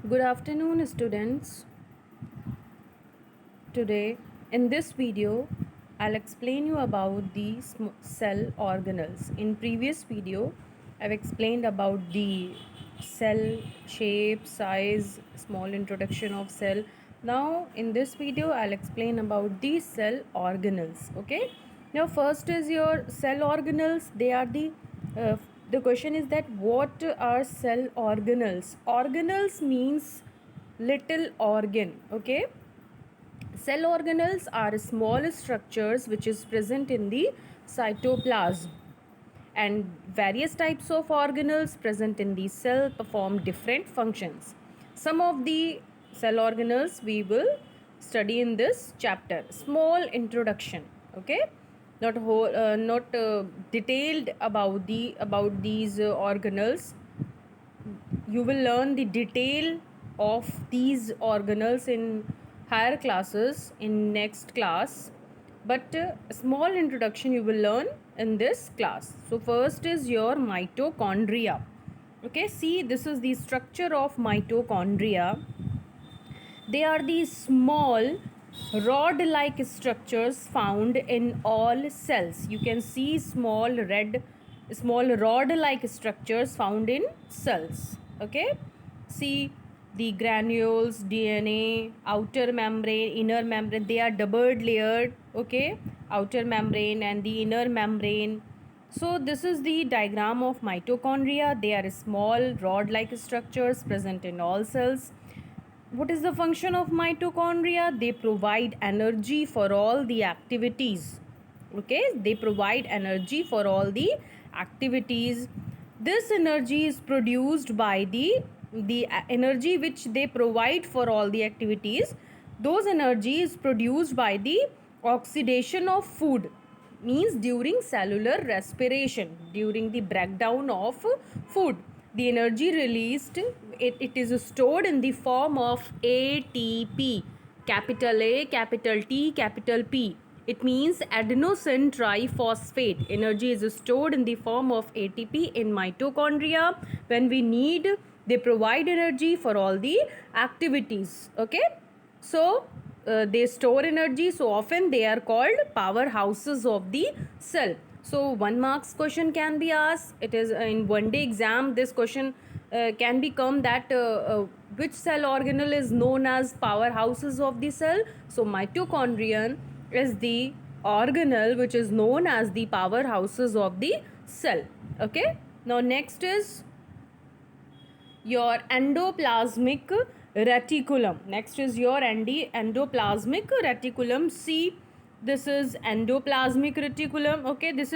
Good afternoon, students. Today, in this video, I'll explain you about the cell organelles. In previous video, I've explained about the cell shape, size, small introduction of cell. Now, in this video, I'll explain about the cell organelles. Okay. Now, first is your cell organelles. Uh, the question is that what are cell organelles? Organelles means little organ. Okay, cell organelles are small structures which is present in the cytoplasm, and various types of organelles present in the cell perform different functions. Some of the cell organelles we will study in this chapter. Small introduction. Okay, not detailed about these organelles. You will learn the detail of these organelles in higher classes in next class, but a small introduction you will learn in this class. So first is your mitochondria. Okay, see, this is the structure of mitochondria. They are the small rod like structures found in all cells. You can see small rod like structures found in cells. Okay, see, the granules, DNA, outer membrane, inner membrane, they are double layered. Okay, outer membrane and the inner membrane. So this is the diagram of mitochondria. They are small rod like structures present in all cells. What is the function of mitochondria? They provide energy for all the activities. Okay, they provide energy for all the activities. This energy is produced by the energy which they provide for all the activities. Those energy is produced by the oxidation of food, means during cellular respiration, during the breakdown of food. The energy released, it is stored in the form of ATP, capital A, capital T, capital P. It means adenosine triphosphate. Energy is stored in the form of ATP in mitochondria. When we need, they provide energy for all the activities. Okay, so they store energy, so often they are called powerhouses of the cell. So 1 marks question can be asked. It is in one day exam, this question can become that which cell organelle is known as powerhouses of the cell. So mitochondrion is the organelle which is known as the powerhouses of the cell. Okay, now next is your endoplasmic reticulum. Next is your endoplasmic reticulum. See, this is endoplasmic reticulum. Okay, this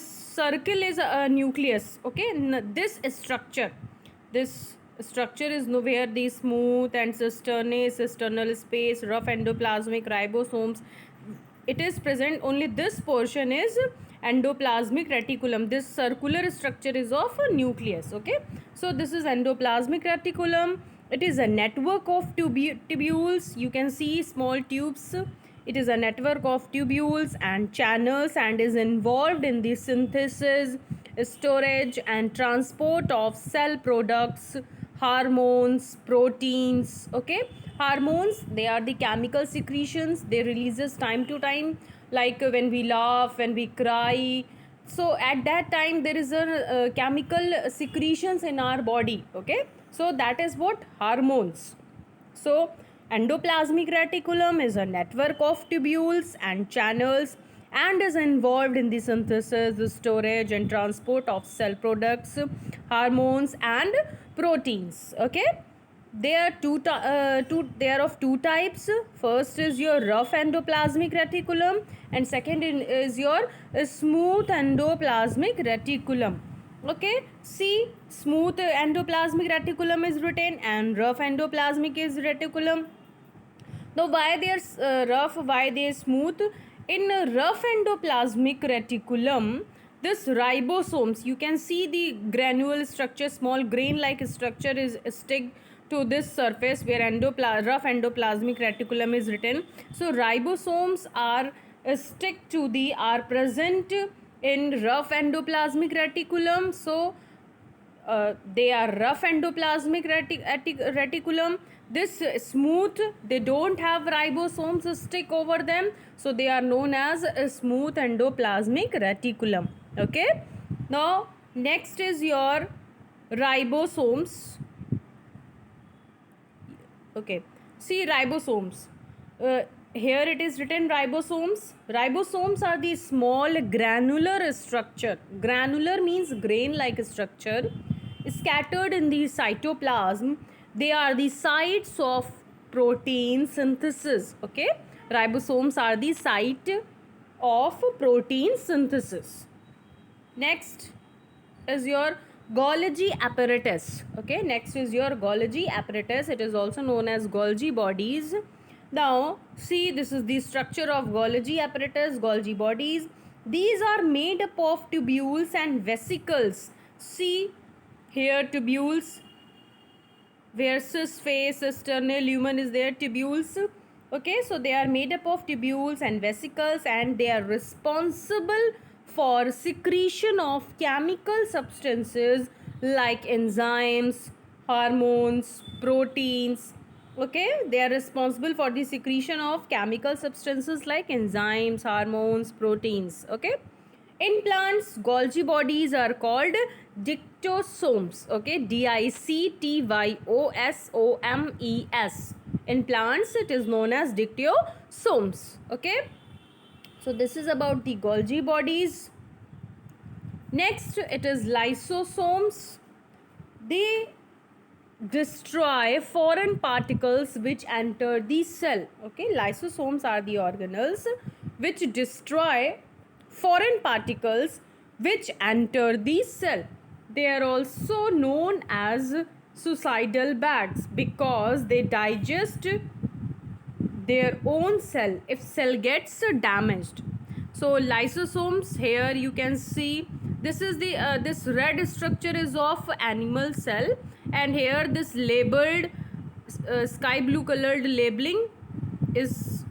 circle is a nucleus. Okay, this structure is where the smooth and cisternal space, rough endoplasmic ribosomes, it is present. Only this portion is endoplasmic reticulum. This circular structure is of a nucleus. Okay, so this is endoplasmic reticulum. It is a network of tubules. You can see small tubes. It is a network of tubules and channels and is involved in the synthesis, storage and transport of cell products, hormones, proteins. Okay, hormones, they are the chemical secretions they releases time to time, like when we laugh, when we cry. So at that time there is a chemical secretions in our body. Okay, so that is what hormones. So, endoplasmic reticulum is a network of tubules and channels and is involved in the synthesis, storage, and transport of cell products, hormones, and proteins. Okay, they are of two types. First is your rough endoplasmic reticulum, and second is your smooth endoplasmic reticulum. Okay, see, smooth endoplasmic reticulum is written and rough endoplasmic is reticulum. Now why they are rough, why they are smooth? In rough endoplasmic reticulum, this ribosomes, you can see the granule structure, small grain like structure is stick to this surface where rough endoplasmic reticulum is written. So ribosomes are are present in rough endoplasmic reticulum. So they are rough endoplasmic reticulum. This smooth, they don't have ribosomes stick over them, so they are known as a smooth endoplasmic reticulum. Okay. Now next is your ribosomes. Okay, see ribosomes. Here it is written ribosomes. Ribosomes are the small granular structure. Granular means grain like structure scattered in the cytoplasm. They are the sites of protein synthesis. Okay, ribosomes are the site of protein synthesis. Next is your Golgi apparatus. Okay, next is your Golgi apparatus. It is also known as Golgi bodies. Now, see, this is the structure of Golgi apparatus, Golgi bodies. These are made up of tubules and vesicles. See, here tubules, versus face, sternal, lumen is there, tubules. Okay, so they are made up of tubules and vesicles, and they are responsible for secretion of chemical substances like enzymes, hormones, proteins. Okay, they are responsible for the secretion of chemical substances like enzymes, hormones, proteins. Okay, in plants, Golgi bodies are called dictosomes. Okay, Dictyosomes. In plants, it is known as dictosomes. Okay, so this is about the Golgi bodies. Next, it is lysosomes. They destroy foreign particles which enter the cell. Okay, lysosomes are the organelles which destroy foreign particles which enter the cell. They are also known as suicidal bags because they digest their own cell if cell gets damaged. So lysosomes, here you can see this is the this red structure is of animal cell, and here this labeled sky blue colored labeling is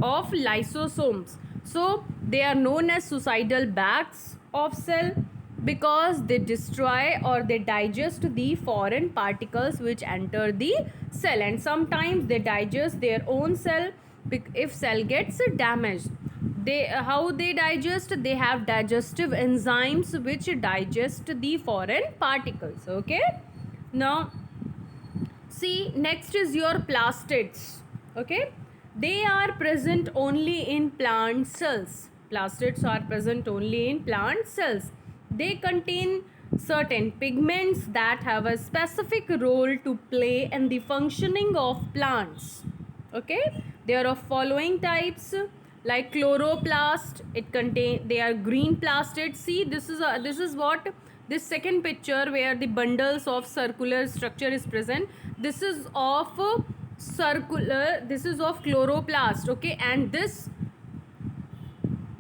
of lysosomes. So they are known as suicidal bags of cell because they destroy or they digest the foreign particles which enter the cell, and sometimes they digest their own cell if cell gets damaged. They how they digest, they have digestive enzymes which digest the foreign particles. Okay, now see, next is your plastids. Okay, they are present only in plant cells. Plastids are present only in plant cells. They contain certain pigments that have a specific role to play in the functioning of plants. Okay, there are following types like chloroplast. They are green plastids. See, this is what this second picture where the bundles of circular structure is present. This is of circular, this is of chloroplast. Okay, and this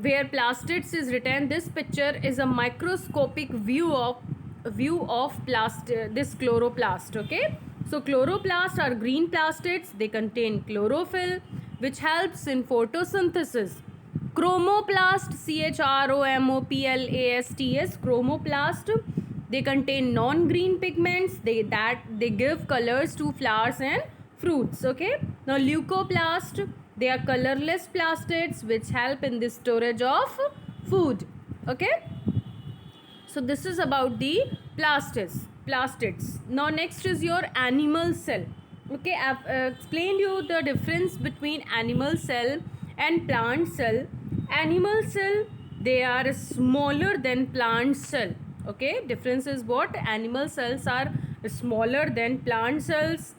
where plastids is written, this picture is a microscopic view of this chloroplast. Okay, so chloroplasts are green plastids. They contain chlorophyll which helps in photosynthesis. Chromoplast, chromoplasts, chromoplast, they contain non-green pigments. They give colors to flowers and fruits. Okay, now leucoplast, they are colorless plastids which help in the storage of food. Okay, so this is about the plastids. Now next is your animal cell. Okay, I've explained you the difference between animal cell and plant cell. Animal cell, they are smaller than plant cell. Okay, difference is what? Animal cells are smaller than plant cells.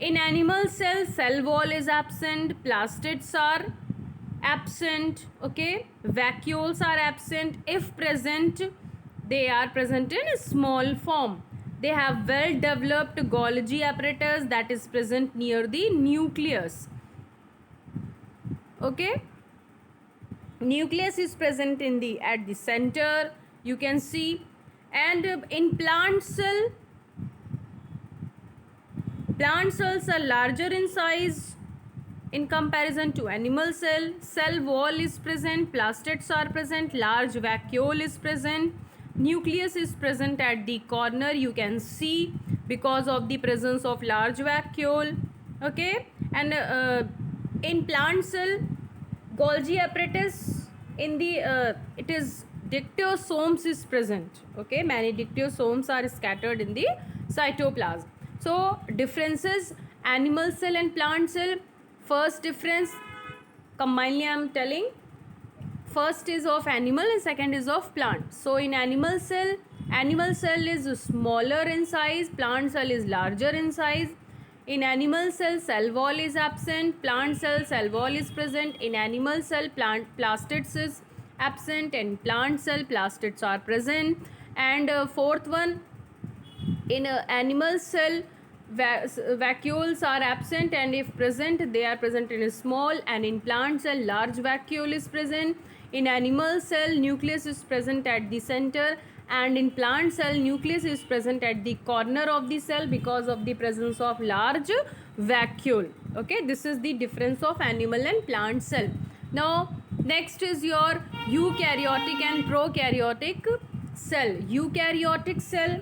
In animal cell, cell wall is absent, plastids are absent. Okay, vacuoles are absent. If present, they are present in a small form. They have well developed Golgi apparatus that is present near the nucleus. Okay, nucleus is present in the at the center, you can see. And in plant cells are larger in size in comparison to animal cell. Cell wall is present, plastids are present, large vacuole is present. nucleus is present at the corner, you can see, because of the presence of large vacuole. Okay, and in plant cell, Golgi apparatus, in the it is dictyosomes is present. Okay, many dictyosomes are scattered in the cytoplasm. So differences, animal cell and plant cell. First difference, combinedly I am telling, first is of animal and second is of plant. So in animal cell is smaller in size, plant cell is larger in size. In animal cell, cell wall is absent, plant cell wall is present. In animal cell, plant plastids is absent, and plant cell plastids are present. And fourth one, in animal cell, vacuoles are absent, and if present, they are present in a small, and in plant cell, large vacuole is present. In animal cell, nucleus is present at the center, and in plant cell, nucleus is present at the corner of the cell because of the presence of large vacuole. Okay, this is the difference of animal and plant cell. Now next is your eukaryotic and prokaryotic cell. Eukaryotic cell,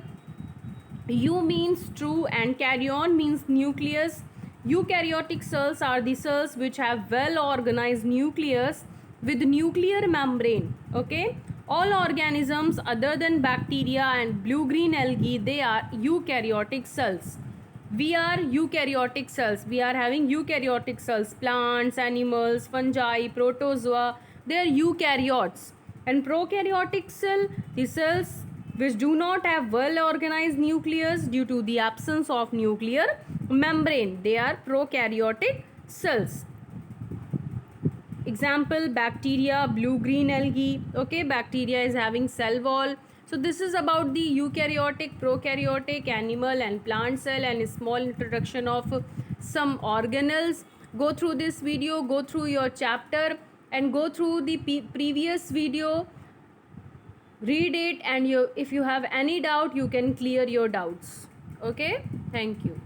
U means true and karyon means nucleus. Eukaryotic cells are the cells which have well organized nucleus with nuclear membrane. Okay, all organisms other than bacteria and blue green algae, they are eukaryotic cells. We are eukaryotic cells. We are having eukaryotic cells, plants, animals, fungi, protozoa, they are eukaryotes. And prokaryotic cell, the cells which do not have well organized nucleus due to the absence of nuclear membrane, they are prokaryotic cells. Example, bacteria, blue green algae. Okay, bacteria is having cell wall. So this is about the eukaryotic, prokaryotic, animal and plant cell, and a small introduction of some organelles. Go through this video, go through your chapter, and go through the previous video, read it, and if you have any doubt, you can clear your doubts. Okay, thank you.